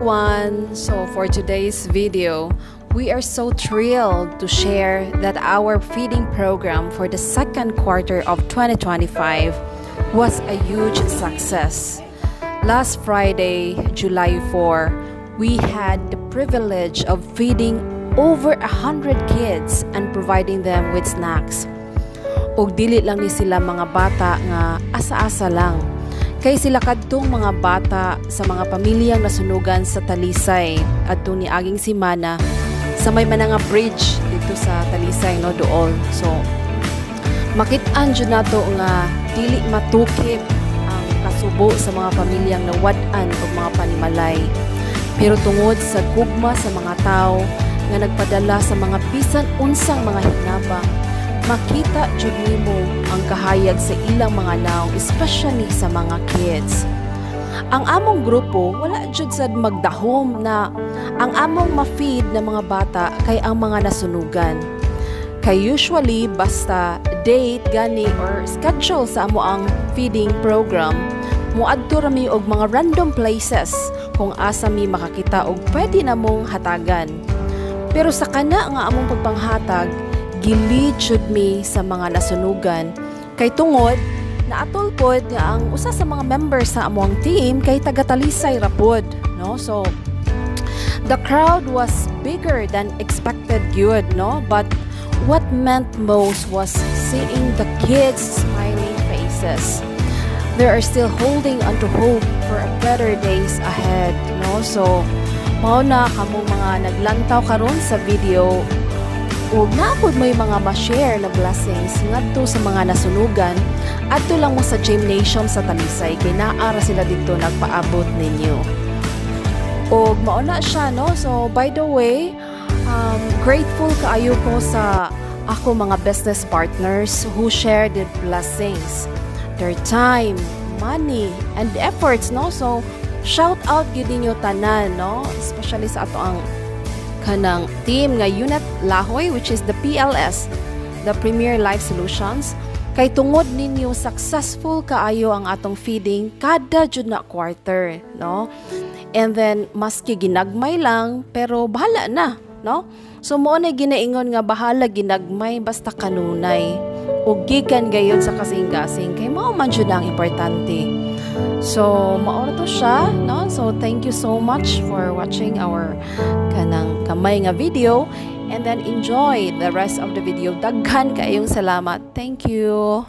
everyone! So for today's video, we are so thrilled to share that our feeding program for the second quarter of 2025 was a huge success. Last Friday, July 4, we had the privilege of feeding over 100 kids and providing them with snacks. Og dili lang ni sila mga bata nga asa-asa lang. Kay sila kadtong mga bata sa mga pamilyang nasunugan sa Talisay adto ni aging simana sa may mananga bridge dito sa Talisay no dool. So makit-an jud nato nga dili matukip ang kasubo sa mga pamilyang nawad-an og mga panimalay. Pero tungod sa gugma sa mga tao nga nagpadala sa mga bisan unsang mga hinabang, makita jud nimo ang kahayag sa ilang mga naong, especially sa mga kids. Ang among grupo wala jud sad magdahom na ang among ma-feed na mga bata kay ang mga nasunugan. Kay usually basta date gani or schedule sa amo ang feeding program, muadto ra mi og mga random places kung asa mi makakita og pwede namong hatagan. Pero sa kana nga among pagpanghatag, gilid jud mi sa mga nasunugan kay tungod na atol pod nga ang usa sa mga members sa among team kay taga Talisay ra pod, no? So the crowd was bigger than expected good, no? But what meant most was seeing the kids' smiling faces. They are still holding on to hope for a better days ahead, no? So mao na kamong mga naglantaw karon sa video ug naapod may mga ma-share na blessings ngadto sa mga nasunugan adto lang mo sa gymnasium sa Talisay kay naara sila dito nagpaabot ninyo. Ug mao na siya, no? So by the way, grateful kaayo ko sa ako mga business partners who shared the blessings, their time, money, and efforts, no? So shout out gyud ninyo tanan, no? Especially sa ato ang kanang team nga Unit Lahoy, which is the PLS, the Premier Life Solutions. Kay tungod ninyo successful kaayo ang atong feeding kada jud na quarter, no? And then maski ginagmay lang pero bahala na, no? So mo na ginaingon nga bahala ginagmay basta kanunay. Ug gikan gayon sa kasing-kasing kay mao man jud ang importante. So mao to siya, no? So thank you so much for watching our kanang kamay nga video and then enjoy the rest of the video. Daghan kaayong salamat. Thank you.